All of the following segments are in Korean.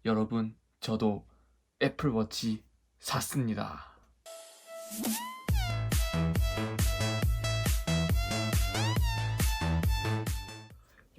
여러분, 저도 애플워치 샀습니다.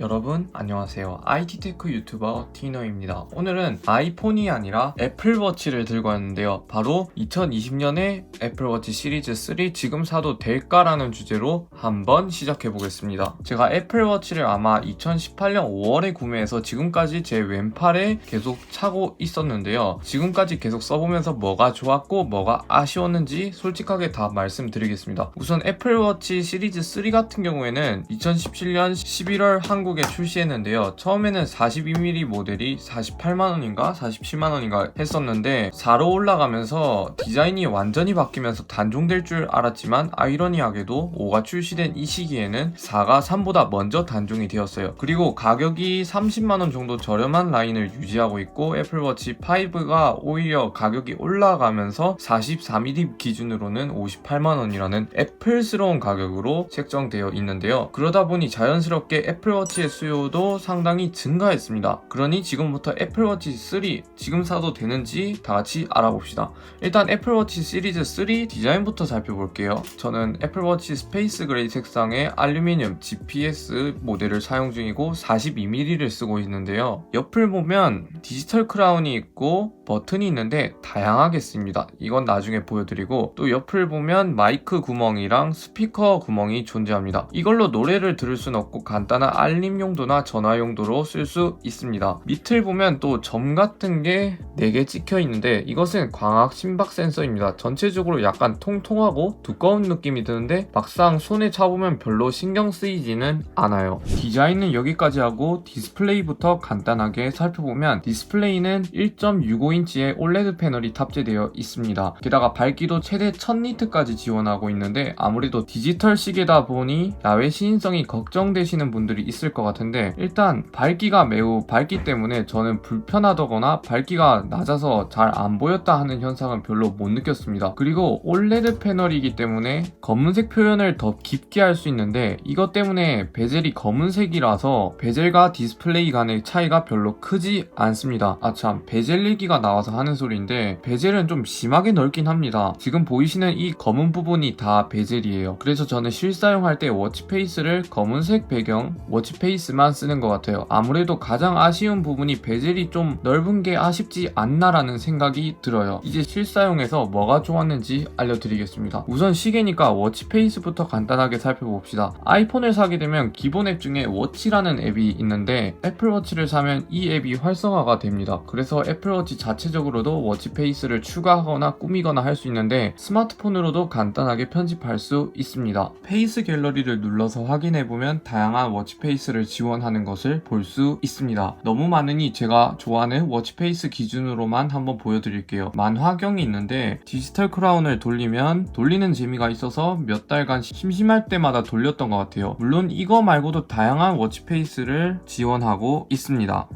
여러분 안녕하세요. IT테크 유튜버 티노입니다. 오늘은 아이폰이 아니라 애플워치를 들고 왔는데요. 바로 2020년에 애플워치 시리즈 3 지금 사도 될까라는 주제로 한번 시작해 보겠습니다. 제가 애플워치를 아마 2018년 5월에 구매해서 지금까지 제 왼팔에 계속 차고 있었는데요. 지금까지 계속 써보면서 뭐가 좋았고 뭐가 아쉬웠는지 솔직하게 다 말씀드리겠습니다. 우선 애플워치 시리즈 3 같은 경우에는 2017년 11월 한국에 출시했는데요. 처음에는 42mm 모델이 48만원인가 47만원인가 했었는데 4로 올라가면서 디자인이 완전히 바뀌면서 단종될 줄 알았지만 아이러니하게도 5가 출시된 이 시기에는 4가 3보다 먼저 단종이 되었어요. 그리고 가격이 30만원 정도 저렴한 라인을 유지하고 있고 애플워치 5가 오히려 가격이 올라가면서 44mm 기준으로는 58만원이라는 애플스러운 가격으로 책정되어 있는데요. 그러다 보니 자연스럽게 애플워치의 수요도 상당히 증가했습니다. 그러니 지금부터 애플워치 3 지금 사도 되는지 다 같이 알아봅시다. 일단 애플워치 시리즈 3 디자인부터 살펴볼게요. 저는 애플워치 스페이스 그레이 색상의 알루미늄 GPS 모델을 사용 중이고 42mm를 쓰고 있는데요. 옆을 보면 디지털 크라운이 있고 버튼이 있는데 다양하게 씁니다. 이건 나중에 보여드리고, 또 옆을 보면 마이크 구멍이랑 스피커 구멍이 존재합니다. 이걸로 노래를 들을 순 없고 간단한 알림 용도나 전화 용도로 쓸 수 있습니다. 밑을 보면 또 점 같은 게 4개 찍혀 있는데 이것은 광학 심박 센서입니다. 전체적으로 약간 통통하고 두꺼운 느낌이 드는데 막상 손에 잡으면 별로 신경 쓰이지는 않아요. 디자인은 여기까지 하고 디스플레이부터 간단하게 살펴보면 디스플레이는 1.65인치의 OLED 패널이 탑재되어 있습니다. 게다가 밝기도 최대 1000니트까지 지원하고 있는데 아무래도 디지털 시계다 보니 야외 시인성이 걱정되시는 분들이 있을 것 같은데, 일단 밝기가 매우 밝기 때문에 저는 불편하다거나 밝기가 낮아서 잘 안 보였다 하는 현상은 별로 못 느꼈습니다. 그리고 OLED 패널이기 때문에 검은색 표현을 더 깊게 할 수 있는데 이것 때문에 베젤이 검은색이라서 베젤과 디스플레이 간의 차이가 별로 크지 않습니다. 아참, 베젤 얘기가 나와서 하는 소리인데 베젤은 좀 심하게 넓긴 합니다. 지금 보이시는 이 검은 부분이 다 베젤이에요. 그래서 저는 실사용할 때 워치페이스를 검은색 배경 워치페이스만 쓰는 것 같아요. 아무래도 가장 아쉬운 부분이 베젤이 좀 넓은 게 아쉽지 않나라는 생각이 들어요. 이제 실사용에서 뭐가 좋았는지 알려드리겠습니다. 우선 시계니까 워치페이스부터 간단하게 살펴봅시다. 아이폰을 사게 되면 기본 앱 중에 워치라는 앱이 있는데 애플워치를 사면 이 앱이 활성화가 됩니다. 그래서 애플워치 자체적으로도 워치페이스를 추가하거나 꾸미거나 할 수 있는데 스마트폰으로도 간단하게 편집할 수 있습니다. 페이스 갤러리를 눌러서 확인해보면 다양한 워치페이스를 지원하는 것을 볼 수 있습니다. 너무 많으니 제가 좋아하는 워치페이스 기준으로만 한번 보여드릴게요. 만화경이 있는데 디지털 크라운을 돌리면 돌리는 재미가 있어서 몇 달간 심심할 때마다 돌렸던 것 같아요. 물론 이거 말고도 다양한 워치페이스를 지원하고 있습니다.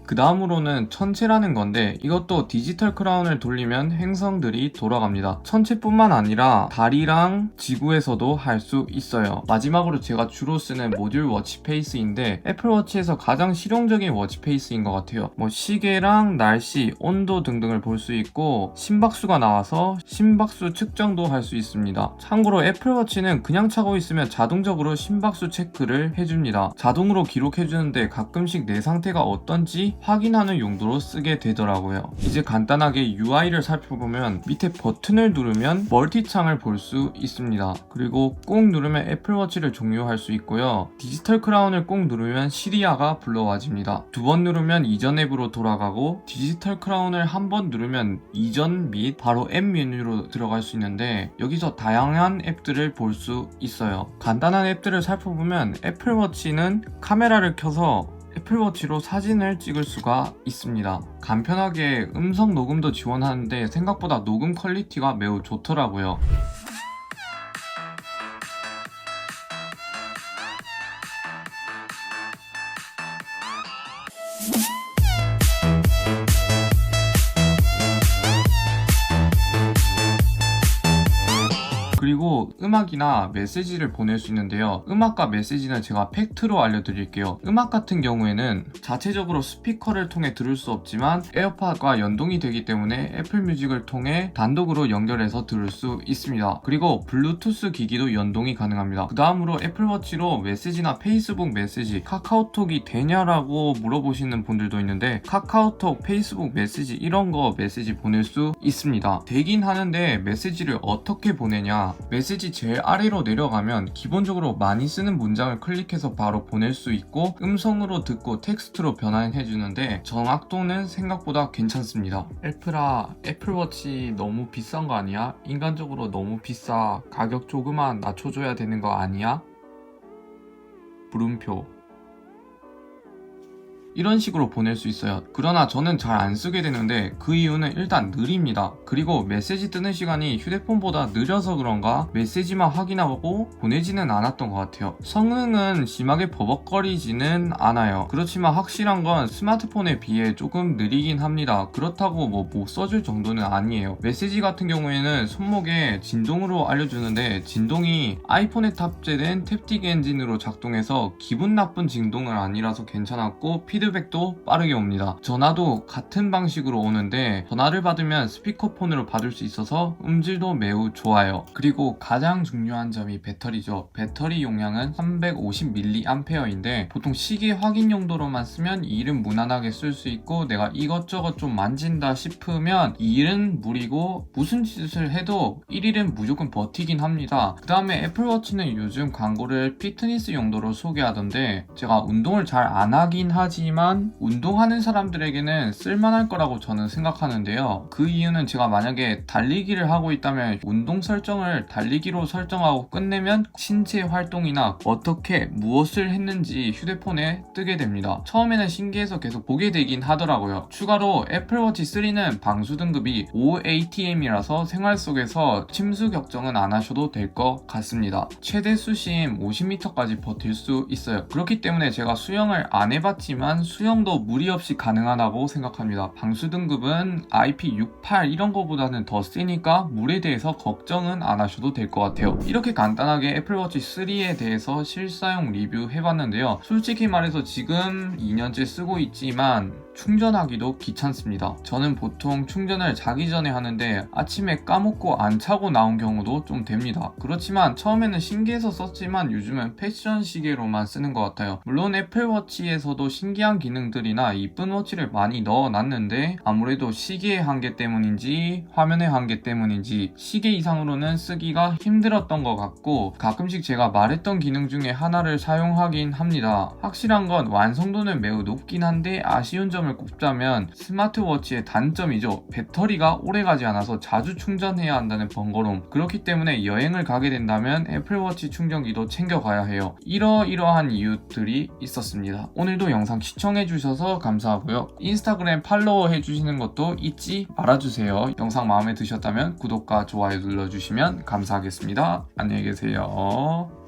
그 다음으로는 천체라는 건데 이것도 디지털 크라운을 돌리면 행성들이 돌아갑니다. 천체뿐만 아니라 달이랑 지구에서도 할 수 있어요. 마지막으로 제가 주로 쓰는 모듈 워치페이스인데 애플워치에서 가장 실용적인 워치페이스인 것 같아요. 시계랑 날씨, 온도 등등을 볼 수 있고 심박수가 나와서 심박수 측정도 할 수 있습니다. 참고로 애플워치는 그냥 차고 있으면 자동적으로 심박수 체크를 해줍니다. 자동으로 기록해주는데 가끔씩 내 상태가 어떤지 확인하는 용도로 쓰게 되더라고요. 이제 간단하게 UI를 살펴보면 밑에 버튼을 누르면 멀티창을 볼 수 있습니다. 그리고 꾹 누르면 애플워치를 종료할 수 있고요. 디지털 크라운을 꾹 누르면 시리아가 불러와집니다. 2번 누르면 이전 앱으로 돌아가고 디지털 크라운을 한 번 누르면 이전 및 바로 앱 메뉴로 들어갈 수 있는데 여기서 다양한 앱들을 볼 수 있어요. 간단한 앱들을 살펴보면 애플워치는 카메라를 켜서 애플워치로 사진을 찍을 수가 있습니다. 간편하게 음성 녹음도 지원하는데 생각보다 녹음 퀄리티가 매우 좋더라고요. 그리고 음악이나 메시지를 보낼 수 있는데요. 음악과 메시지는 제가 팩트로 알려드릴게요. 음악 같은 경우에는 자체적으로 스피커를 통해 들을 수 없지만 에어팟과 연동이 되기 때문에 애플 뮤직을 통해 단독으로 연결해서 들을 수 있습니다. 그리고 블루투스 기기도 연동이 가능합니다. 그 다음으로 애플워치로 메시지나 페이스북 메시지, 카카오톡이 되냐라고 물어보시는 분들도 있는데 카카오톡, 페이스북 메시지 이런 거 메시지 보낼 수 있습니다. 되긴 하는데 메시지를 어떻게 보내냐, 메시지 제일 아래로 내려가면 기본적으로 많이 쓰는 문장을 클릭해서 바로 보낼 수 있고 음성으로 듣고 텍스트로 변환해주는데 정확도는 생각보다 괜찮습니다. 애플아, 애플워치 너무 비싼 거 아니야? 인간적으로 너무 비싸. 가격 조금만 낮춰줘야 되는 거 아니야? 물음표. 이런 식으로 보낼 수 있어요. 그러나 저는 잘 안 쓰게 되는데 그 이유는 일단 느립니다. 그리고 메시지 뜨는 시간이 휴대폰보다 느려서 그런가 메시지만 확인하고 보내지는 않았던 것 같아요. 성능은 심하게 버벅거리지는 않아요. 그렇지만 확실한 건 스마트폰에 비해 조금 느리긴 합니다. 그렇다고 뭐 못 써줄 정도는 아니에요. 메시지 같은 경우에는 손목에 진동으로 알려주는데 진동이 아이폰에 탑재된 탭틱 엔진으로 작동해서 기분 나쁜 진동은 아니라서 괜찮았고 피드백도 빠르게 옵니다. 전화도 같은 방식으로 오는데 전화를 받으면 스피커폰으로 받을 수 있어서 음질도 매우 좋아요. 그리고 가장 중요한 점이 배터리죠. 배터리 용량은 350mAh인데 보통 시계 확인 용도로만 쓰면 이 일은 무난하게 쓸 수 있고 내가 이것저것 좀 만진다 싶으면 이 일은 무리고 무슨 짓을 해도 1일은 무조건 버티긴 합니다. 그 다음에 애플워치는 요즘 광고를 피트니스 용도로 소개하던데 제가 운동을 잘 안 하긴 하지만 운동하는 사람들에게는 쓸만할 거라고 저는 생각하는데요. 그 이유는 제가 만약에 달리기를 하고 있다면 운동 설정을 달리기로 설정하고 끝내면 신체 활동이나 어떻게 무엇을 했는지 휴대폰에 뜨게 됩니다. 처음에는 신기해서 계속 보게 되긴 하더라고요. 추가로 애플워치 3는 방수 등급이 5ATM이라서 생활 속에서 침수 걱정은 안 하셔도 될 것 같습니다. 최대 수심 50m까지 버틸 수 있어요. 그렇기 때문에 제가 수영을 안 해봤지만 수영도 무리 없이 가능하다고 생각합니다. 방수 등급은 IP68 이런 거보다는 더 세니까 물에 대해서 걱정은 안 하셔도 될 것 같아요. 이렇게 간단하게 애플워치 3에 대해서 실사용 리뷰 해봤는데요. 솔직히 말해서 지금 2년째 쓰고 있지만 충전하기도 귀찮습니다. 저는 보통 충전을 자기 전에 하는데 아침에 까먹고 안 차고 나온 경우도 좀 됩니다. 그렇지만 처음에는 신기해서 썼지만 요즘은 패션 시계로만 쓰는 것 같아요. 물론 애플워치에서도 신기한 기능들이나 이쁜 워치를 많이 넣어놨는데 아무래도 시계의 한계 때문인지 화면의 한계 때문인지 시계 이상으로는 쓰기가 힘들었던 것 같고 가끔씩 제가 말했던 기능 중에 하나를 사용하긴 합니다. 확실한 건 완성도는 매우 높긴 한데 아쉬운 점을 꼽자면 스마트워치의 단점이죠. 배터리가 오래가지 않아서 자주 충전해야 한다는 번거로움. 그렇기 때문에 여행을 가게 된다면 애플워치 충전기도 챙겨가야 해요. 이러이러한 이유들이 있었습니다. 오늘도 영상 시청해주셔서 감사하고요. 인스타그램 팔로우 해주시는 것도 잊지 말아주세요. 영상 마음에 드셨다면 구독과 좋아요 눌러주시면 감사하겠습니다. 안녕히 계세요.